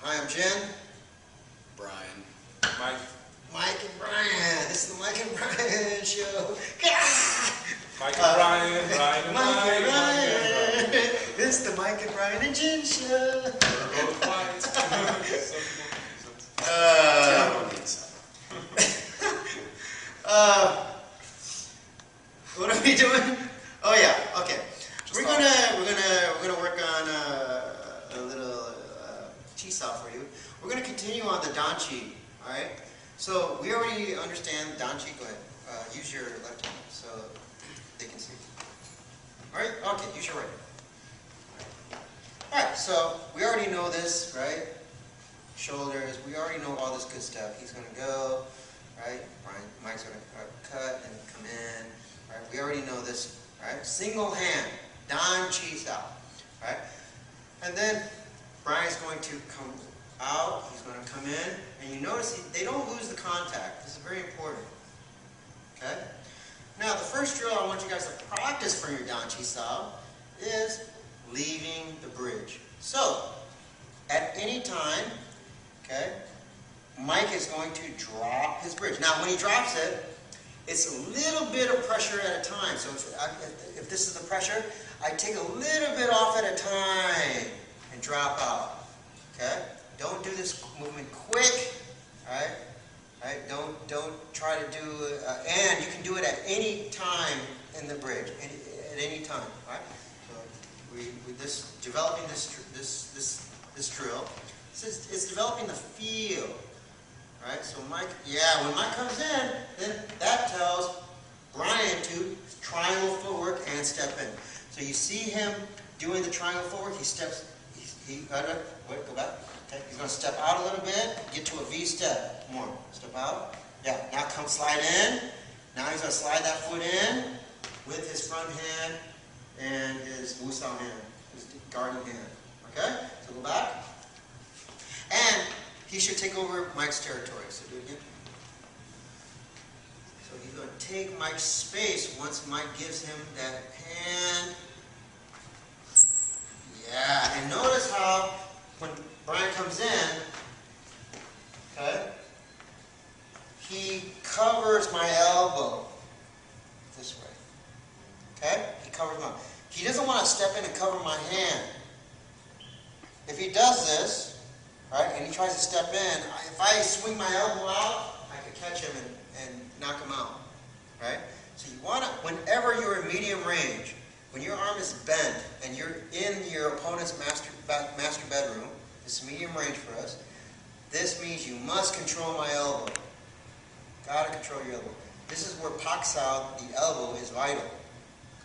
Hi, I'm Jen. Brian. Mike. Mike and Brian. This is the Mike and Brian show. Mike and Brian, Brian and Mike and Brian. This is the Mike and Brian and Jen show. We're both quiet. What are we doing? Oh yeah, okay. We're gonna work on a little Chi Sau for you. We're gonna continue on the Dan Chi. All right. So we already understand Dan Chi. Go ahead. Use your left hand so they can see. All right. Okay. Use your right. All right. So we already know this, right? Shoulders. We already know all this good stuff. He's gonna go. Right. Mike's gonna cut and come in. Right. We already know this. Right. Single hand. Dan Chi Sau. Right. And then Brian's going to come out. He's going to come in. And you notice they don't lose the contact. This is very important. Okay? Now, the first drill I want you guys to practice for your Dan Chi Sau is leaving the bridge. So, at any time, okay, Mike is going to drop his bridge. Now, when he drops it, it's a little bit of pressure at a time. So if this is the pressure, I take a little bit off at a time and drop out. Okay? Don't do this movement quick. Right? Right? Don't try to do it. And you can do it at any time in the bridge. At any time. Right? So developing this drill. It's developing the feel. Right, so Mike, when Mike comes in, then that tells Brian to triangle footwork and step in. So you see him doing the triangle footwork, he steps, go back. Okay, he's going to step out a little bit, get to a V step, more, step out. Yeah, now come slide in. Now he's going to slide that foot in with his front hand and his Wu Sau hand, his guarding hand. Okay, so go back. And he should take over Mike's territory. So do it again. So he's going to take Mike's space once Mike gives him that hand. Yeah, and notice how when Brian comes in, okay, he covers my elbow this way. Okay? He covers my. He doesn't want to step in and cover my hand. If he does this, right, and he tries to step in, if I swing my elbow out, I could catch him and knock him out. Right? So you want to, whenever you're in medium range, when your arm is bent and you're in your opponent's master bedroom, this is medium range for us, this means you must control my elbow. Got to control your elbow. This is where Chi Sau, the elbow, is vital.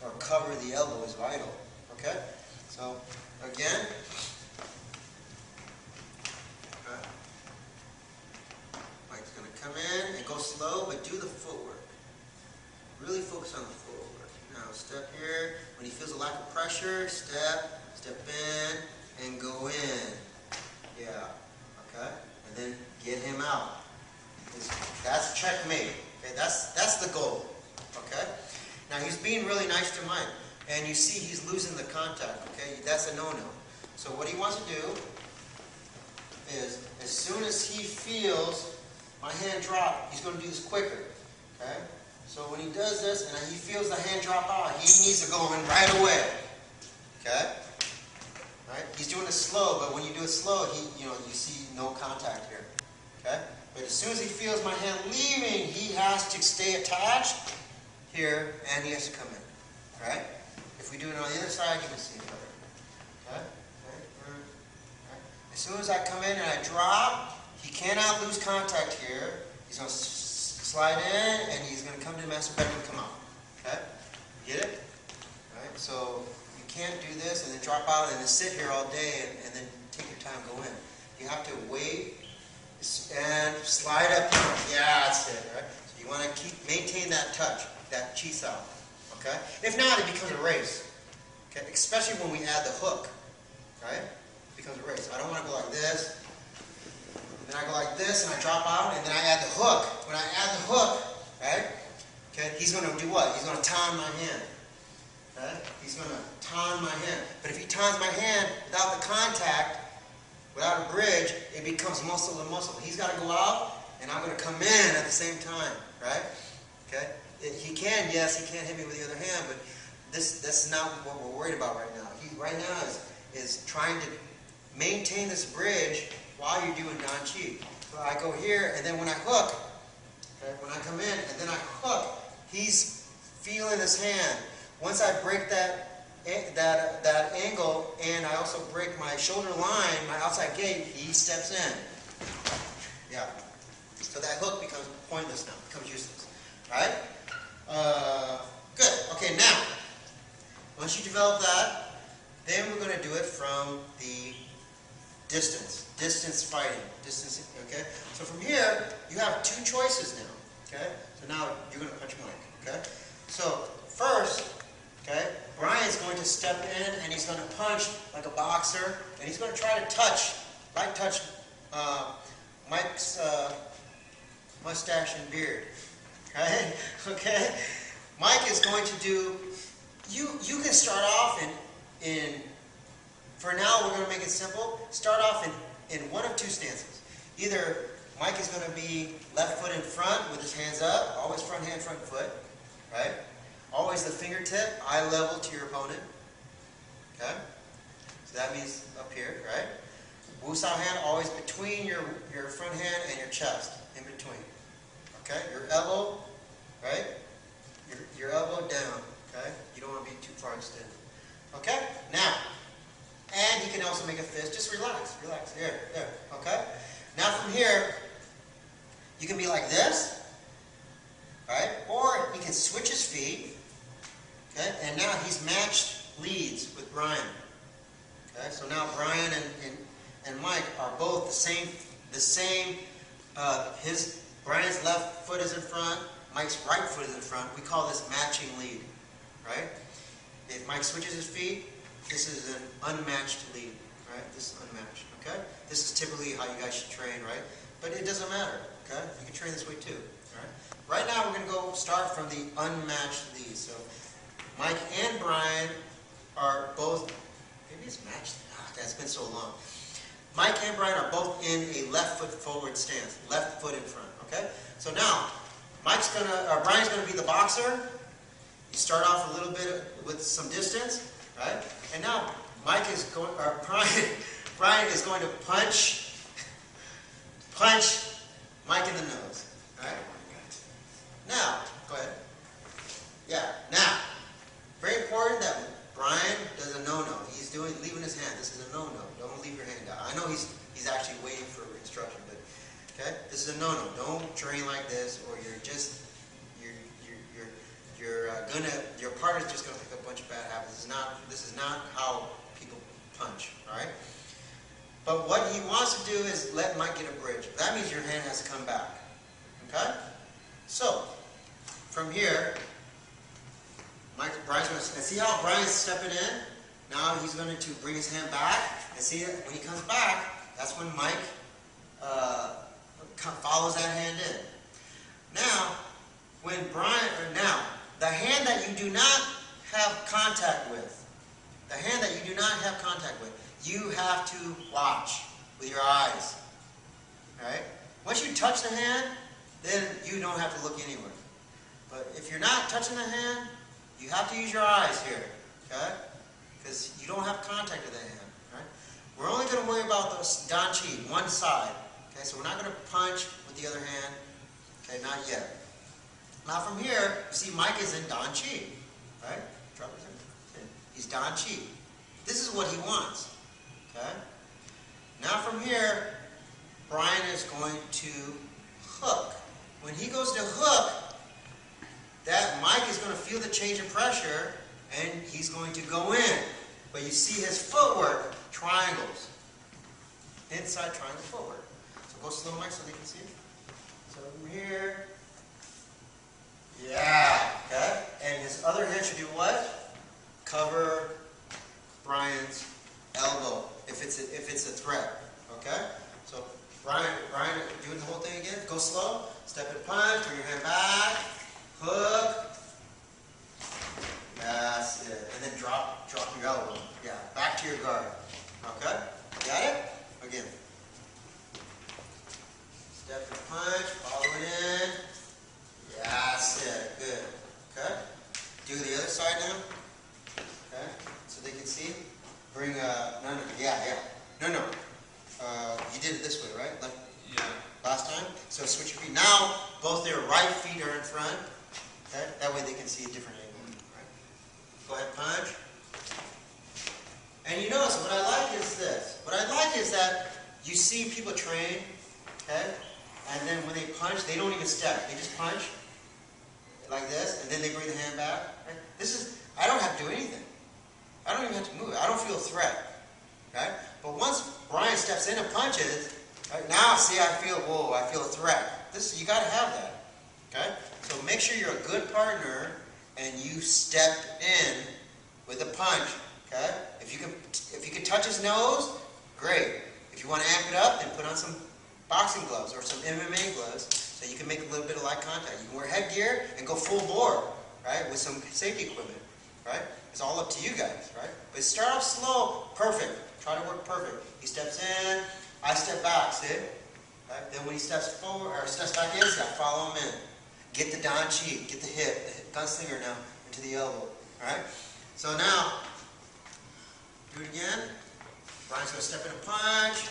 Or cover the elbow is vital. Okay? So, again, Mike's going to come in and go slow, but do the footwork. Really focus on the footwork. Now step here. When he feels a lack of pressure, step in, and go in. Yeah. Okay? And then get him out. That's checkmate. Okay? That's the goal. Okay? Now he's being really nice to Mike. And you see he's losing the contact. Okay? That's a no-no. So what he wants to do is, as soon as he feels my hand drop, he's going to do this quicker. Okay? So when he does this and he feels the hand drop out, he needs to go in right away. Okay? Right? He's doing it slow, but when you do it slow, you see no contact here. Okay? But as soon as he feels my hand leaving, he has to stay attached here and he has to come in. Right? If we do it on the other side, you can see it better. Okay? As soon as I come in and I drop, he cannot lose contact here. He's going to slide in, and he's going to come to the master bedroom and come out. Okay? Get it? Right? So you can't do this and then drop out and then sit here all day and then take your time and go in. You have to wait and slide up. Yeah, that's it. Right? So you want to maintain that touch, that Chi Sau. Okay? If not, it becomes a race. Okay? Especially when we add the hook. Right? Becomes a race. I don't want to go like this, then I go like this, and I drop out, and then I add the hook. When I add the hook, right, okay, he's going to do what? He's going to taunt my hand. Okay? He's going to taunt my hand. But if he taunts my hand without the contact, without a bridge, bridge, it becomes muscle to muscle. He's got to go out, and I'm going to come in at the same time, right? Okay? He can hit me with the other hand, but that's not what we're worried about right now. He right now is trying to maintain this bridge while you're doing Dan Chi. So I go here, and then when I hook, okay, when I come in, and then I hook, he's feeling his hand. Once I break that angle, and I also break my shoulder line, my outside gate, he steps in. Yeah. So that hook becomes pointless now, becomes useless. Alright? Good. Okay, now, once you develop that, then we're going to do it from the distance fighting. Okay? So from here, you have two choices now. Okay? So now you're going to punch Mike. Okay? So first, okay, Brian's going to step in and he's going to punch like a boxer, and he's going to try to touch Mike's mustache and beard. Okay? Okay? Mike is going to do, you can start off in for now we're going to make it simple, start off in one of two stances. Either Mike is going to be left foot in front with his hands up, always front hand, front foot, right? Always the fingertip, eye level to your opponent. Okay? So that means up here, right? Wu Sau hand always between your front hand and your chest, in between. Okay? Your elbow, right? Your elbow down. Okay? You don't want to be too far extended. Okay? Now, and you can also make a fist. Just relax. There. Okay? Now from here, you can be like this, right? Or he can switch his feet. Okay? And now he's matched leads with Brian. Okay? So now Brian and Mike are both the same. Brian's left foot is in front. Mike's right foot is in front. We call this matching lead. Right? If Mike switches his feet, this is an unmatched lead. Right? This is unmatched. Okay? This is typically how you guys should train, right? But it doesn't matter. Okay? You can train this way too. Right now we're going to go start from the unmatched lead. So Mike and Brian are both, maybe it's matched. It's been so long. Mike and Brian are both in a left foot forward stance, left foot in front. Okay? So now, Brian's going to be the boxer. You start off a little bit with some distance, right? And now Brian is going to punch Mike in the nose. Right? Now, go ahead. Yeah. Now, very important that Brian does a no-no. He's leaving his hand. This is a no-no. Don't leave your hand out. I know he's actually waiting for instruction, but okay, this is a no-no. Don't train like this, or your partner's just gonna pick up a bunch of bad habits. This is not how people punch. All right. But what he wants to do is let Mike get a bridge. That means your hand has to come back. Okay? So, from here, Brian's going to see how Brian's stepping in. Now he's going to bring his hand back. And see, when he comes back, that's when Mike follows that hand in. Now, the hand that you do not have contact with, you have to watch with your eyes. Alright? Once you touch the hand, then you don't have to look anywhere. But if you're not touching the hand, you have to use your eyes here. Okay? Because you don't have contact with the hand. Right? We're only going to worry about the Dan Chi, one side. Okay? So we're not going to punch with the other hand. Okay? Not yet. Now from here, you see Mike is in Dan Chi. Right? Drop his hand. He's Dan Chi. This is what he wants. Okay? Now from here, Brian is going to hook. When he goes to hook, that Mike is going to feel the change in pressure, and he's going to go in. But you see his footwork, triangles. Inside triangle footwork. So go slow, Mike, so they can see. So from here. Yeah. Okay? And his other hand should do what? Cover Brian's elbow, if it's a threat. Okay? So Brian, doing the whole thing again. Go slow. Step and punch. Bring your hand back. Hook. That's it. And then drop your elbow. Yeah. Back to your guard. Okay? Got it? Again. did it this way, right? Yeah. Last time. So switch your feet. Now, both their right feet are in front. Okay? That way they can see a different angle. Right? Go ahead, punch. And you notice, what I like is this. What I like is that you see people train, okay? And then when they punch, they don't even step. They just punch like this, and then they bring the hand back. Right? I don't have to do anything. I don't even have to move. I don't feel a threat. Right? But once Brian steps in and punches, right, now see, I feel a threat. You got to have that. Okay? So make sure you're a good partner and you step in with a punch. Okay? If you can touch his nose, great. If you want to amp it up, then put on some boxing gloves or some MMA gloves so you can make a little bit of eye contact. You can wear headgear and go full bore, right, with some safety equipment, right? It's all up to you guys, right? But start off slow, perfect. Try to work perfect. He steps in, I step back, see? Right? Then when he steps forward or steps back in, see, I follow him in. Get the Don Chi, get the hip, the gunslinger now into the elbow, all right? So now, do it again. Brian's going to step in a punch,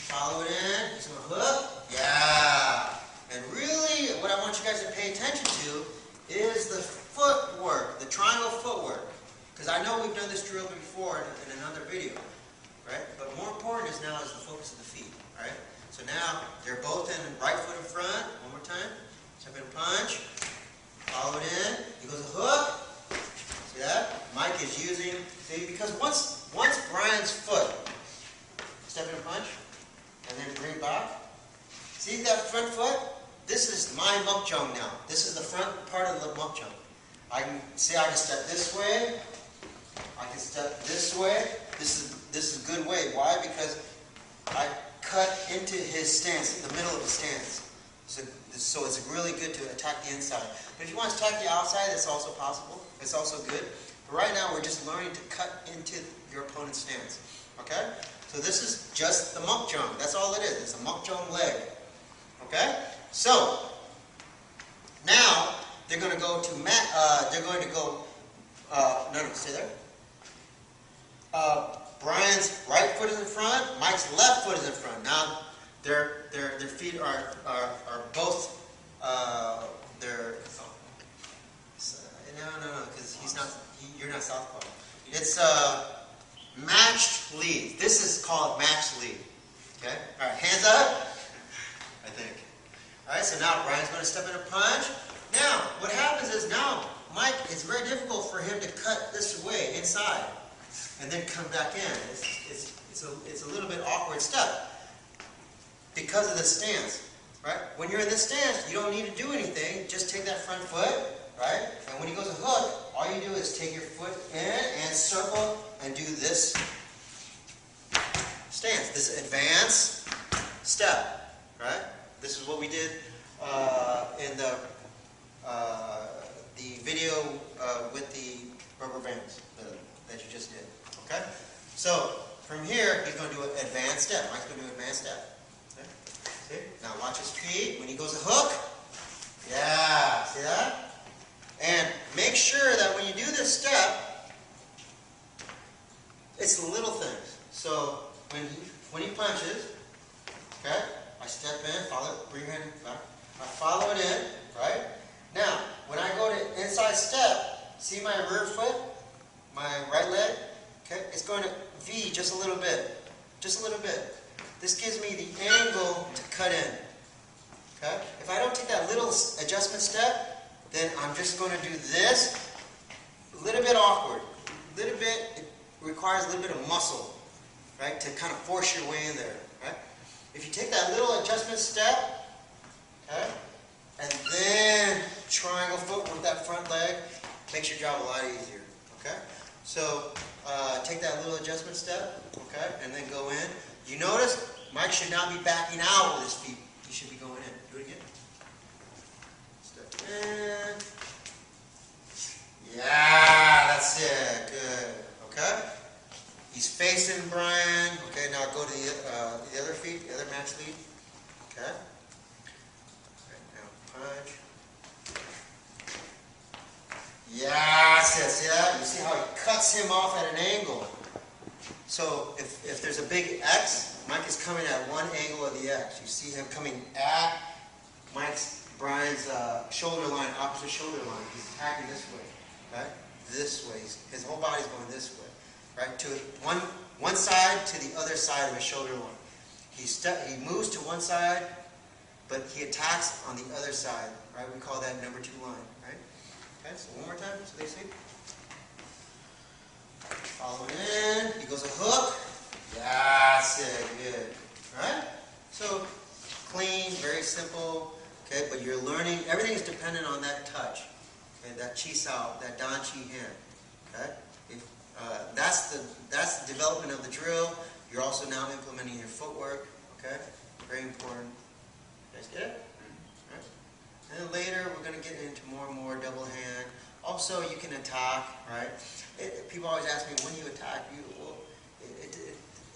follow it in, he's going to hook, yeah. And really, what I want you guys to pay attention to is the footwork, the triangle footwork. Because I know we've done this drill before in another video, right? But more important is now is the focus of the feet, right? So now, they're both in right foot in front, one more time, step in a punch, follow it in, he goes a hook, see that? Mike is using, see, because once Brian's foot, step in a punch, and then bring back. See that front foot? This is my mukjang now. This is the front part of the mukjang. I can step this way. I can step this way. This is a good way. Why? Because I cut into his stance, in the middle of his stance. So it's really good to attack the inside. But if you want to attack the outside, that's also possible. It's also good. But right now, we're just learning to cut into your opponent's stance. Okay? So this is just the mukjang. That's all it is. It's a mukjang leg. Okay? So now they're going to go to stay there. Brian's right foot is in front. Mike's left foot is in front. Now their feet are both no, because you're not southpaw. It's matched lead. This is called matched lead. Okay? All right, hands up. I think. All right, so now Brian's going to step in a punch. Now, what happens is now Mike, it's very difficult for him to cut this away inside and then come back in. It's a little bit awkward step because of the stance. Right? When you're in this stance, you don't need to do anything. Just take that front foot, right? And when he goes a hook, all you do is take your foot in and circle and do this stance, this advance step, right? This is what we did in the video with the rubber bands that you just did. Okay? So from here, he's going to do an advanced step. Mike's going to do an advanced step. Now watch his feet. When he goes a hook, yeah, see that? And make sure that when you do this step, it's the little things. So when he punches, okay, I step in, follow it, bring your hand back. I follow it in, right? Now, when I go to inside step, see my rear foot, my right leg, okay, it's going to V just a little bit, just a little bit. This gives me the angle to cut in. Okay? If I don't take that little adjustment step, then I'm just going to do this. A little bit awkward. A little bit, it requires a little bit of muscle, right? To kind of force your way in there. Right? If you take that little adjustment step, okay, and then triangle foot with that front leg, makes your job a lot easier. Okay? So take that little adjustment step, okay, and then go in. You notice Mike should not be backing out with his feet. He should be going in. Do it again. Step in. Yeah, that's it. Good. Okay? He's facing Brian. Okay, now go to the other feet, the other match lead. Okay? Okay, now punch. Yeah, that's it. See that? You see how he cuts him off at an angle. So if there's a big X, Mike is coming at one angle of the X. You see him coming at Brian's shoulder line, opposite shoulder line. He's attacking this way, right? This way. His whole body's going this way, right? To one side to the other side of his shoulder line. He moves to one side, but he attacks on the other side, right? We call that number 2 line, right? Okay, so one more time so they see. Follow in. He goes a hook. That's it. Good. Right? So clean, very simple. Okay, but you're learning. Everything is dependent on that touch. Okay, that Chi Sau, that Dan Chi hand. Okay, that's the development of the drill. You're also now implementing your footwork. Okay, very important. You guys get it? Right. And then later we're going to get into more and more double hand. Also, you can attack. Right. People always ask me, when you attack,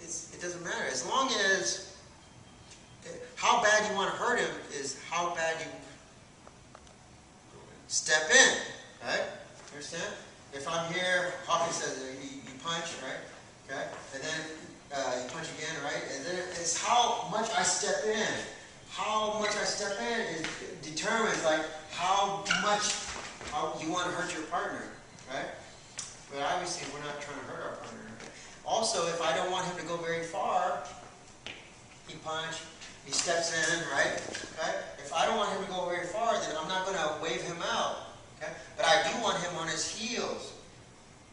it doesn't matter. As long as how bad you want to hurt him is how bad you step in, right? Understand? If I'm here, Hawkins says you punch, right? Okay, and then you punch again, right? And then it's how much I step in. How much I step in determines like how you want to hurt your partner, right? But obviously, we're not trying to hurt our partner. Also, if I don't want him to go very far, he steps in, right? Okay? If I don't want him to go very far, then I'm not going to wave him out. Okay? But I do want him on his heels.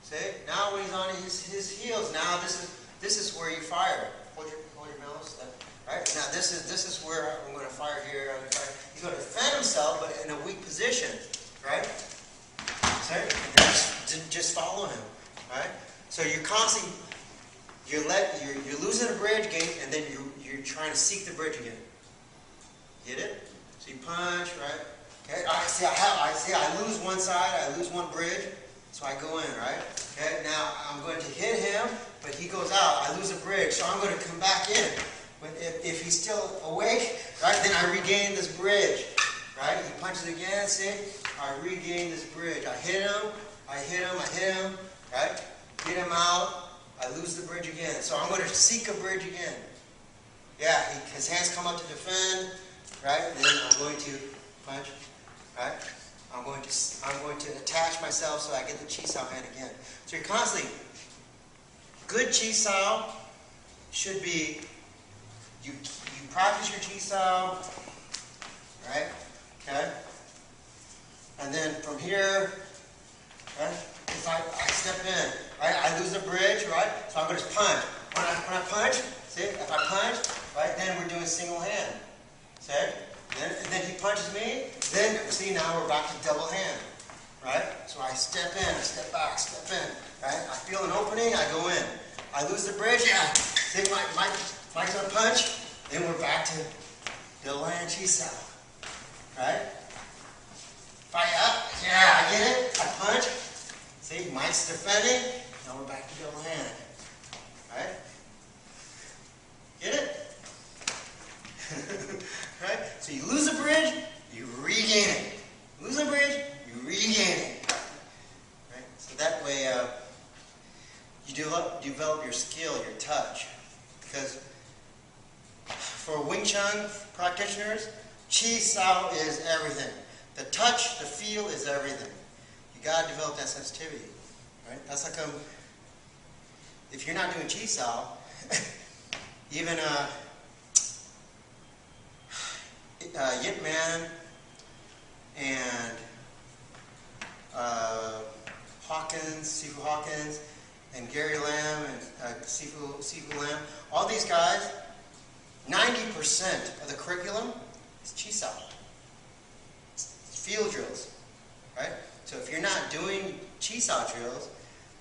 See? Now when he's on his heels, now this is where you fire. Hold your nose. Right? Now this is where I'm going to fire here. He's going to defend himself, but in a weak position. Right? See? Just follow him. Right? So you're constantly you're losing a bridge gate, and then you're trying to seek the bridge again. Get it? So you punch, right? Okay. I lose one side, I lose one bridge, so I go in, right? Okay. Now I'm going to hit him, but he goes out. I lose a bridge, so I'm going to come back in. But if he's still awake, right, then I regain this bridge, right? He punches again. See? I regain this bridge. I hit him, right? Get him out. I lose the bridge again. So I'm going to seek a bridge again. Yeah, his hands come up to defend, right? And then I'm going to punch, right? I'm going to attach myself so I get the Chi Sau hand again. So you're constantly, good Chi Sau should be, you practice your Chi Sau, right? Okay? And then from here, right? If I step in, right, I lose the bridge, right? So I'm going to punch. When I punch, see, if I punch, right, then we're doing single hand. See? And then he punches me. Then, see, now we're back to double hand, right? So I step in, I step back, step in, right? I feel an opening, I go in. I lose the bridge, yeah. See, Mike's going to punch. Then we're back to double hand Chi Sau, right? Yeah, I get it. I punch. See, Mike's defending. Now we're back to double hand. Right? Get it? Right? So you lose a bridge, you regain it. Lose a bridge, you regain it. Right? So that way you develop your skill, your touch. Because for Wing Chun practitioners, Chi Sau is everything. The touch, the feel is everything. You got to develop that sensitivity, right? That's like if you're not doing Chi Sau, even Yip Man and Hawkins, Sifu Hawkins, and Gary Lam and Sifu Lam, all these guys, 90% of the curriculum is Chi Sau. Field drills, right? So if you're not doing Chi Sau drills,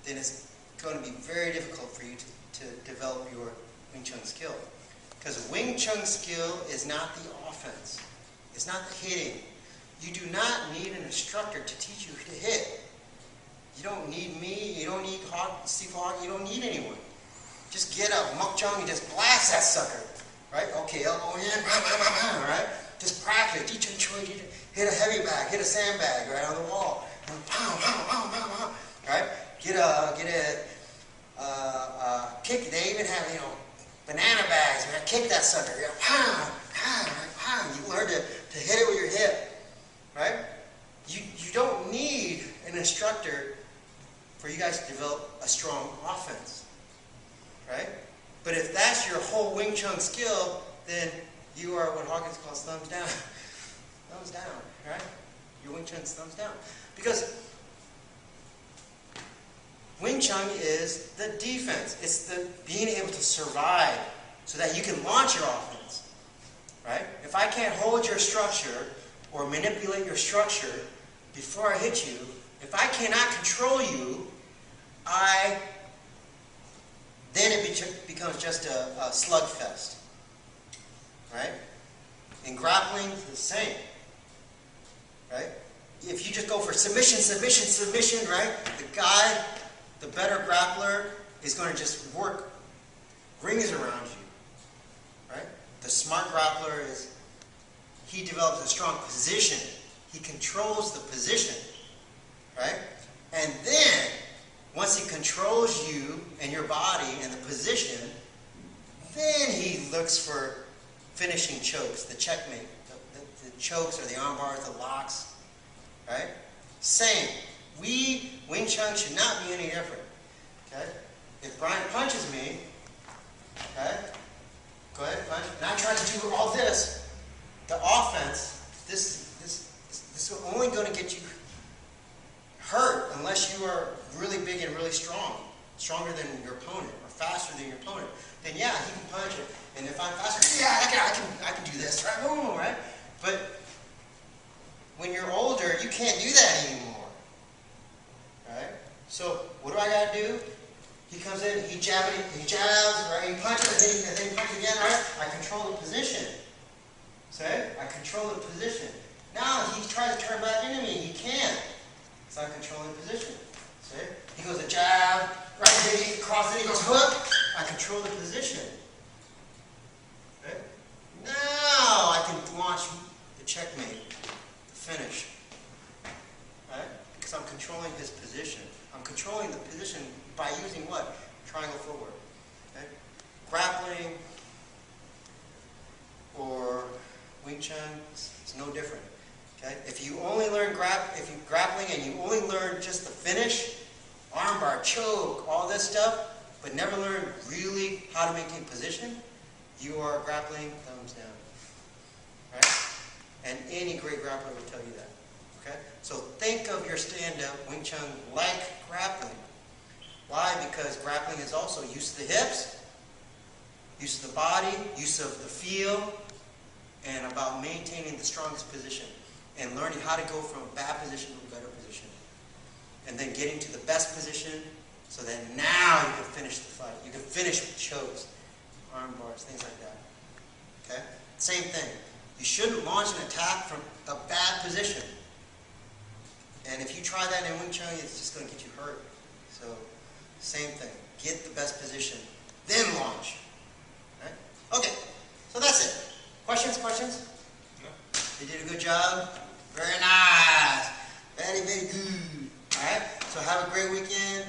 then it's going to be very difficult for you to develop your Wing Chun skill. Because Wing Chun skill is not the offense. It's not the hitting. You do not need an instructor to teach you to hit. You don't need me. You don't need Sifu Hawk. You don't need anyone. Just get up, Muk Chung, and just blast that sucker, right? Okay, elbow in, right? Just practice. Hit a heavy bag, hit a sandbag, right, on the wall. And pow, pow, pow, pow, pow, right? Get a kick. They even have, banana bags, right? kick that sucker. You pow, pow, pow. You learn to hit it with your hip, right? You don't need an instructor for you guys to develop a strong offense, right? But if that's your whole Wing Chun skill, then you are what Hawkins calls thumbs down. Thumbs down, right? Your Wing Chun's thumbs down. Because Wing Chun is the defense. It's the being able to survive so that you can launch your offense, right? If I can't hold your structure or manipulate your structure before I hit you, if I cannot control you, then it becomes just a slugfest, right? In grappling, it's the same, right? If you just go for submission, submission, submission, right? The better grappler is going to just work rings around you, right? The smart grappler he develops a strong position. He controls the position, right? And then, once he controls you and your body and the position, then he looks for finishing chokes, the checkmate, the chokes or the arm bars, the locks, right? Same. Wing Chun should not be any different, okay? If Brian punches me, okay, go ahead, punch. And I try to do all this. The offense, this is only going to get you hurt unless you are really big and really strong, stronger than your opponent or faster than your opponent. Then yeah, he can punch it. And if I'm faster, yeah, I can do this, right? Boom, right? But when you're older, you can't do that anymore, right? So what do I got to do? He comes in, he jabs, right? He punches, and then he punches again, right? I control the position. See? I control the position. Now he tries to turn back into me. He can't. So I'm controlling the position. See? He goes a jab, right? Then he crosses it, he goes hook. I control the position. Okay? Now I can launch the checkmate, the finish. Right? Because I'm controlling his position. I'm controlling the position by using what? Triangle footwork. Okay? Grappling or Wing Chun is no different. Okay? If you only learn grappling and you only learn just the finish, armbar, choke, all this stuff, but never learn really how to maintain position, you are grappling thumbs down. Right? And any great grappler will tell you that. Okay? So think of your stand-up Wing Chun like grappling. Why? Because grappling is also use of the hips, use of the body, use of the feel, and about maintaining the strongest position and learning how to go from a bad position to a better position. And then getting to the best position so that now you can finish the fight. You can finish with chokes, arm bars, things like that. Okay? Same thing. You shouldn't launch an attack from a bad position. And if you try that in Wing Chun, it's just going to get you hurt. So, same thing. Get the best position, then launch. Right? Okay, so that's it. Questions? No. You did a good job. Very nice. Very, very good. All right, so have a great weekend.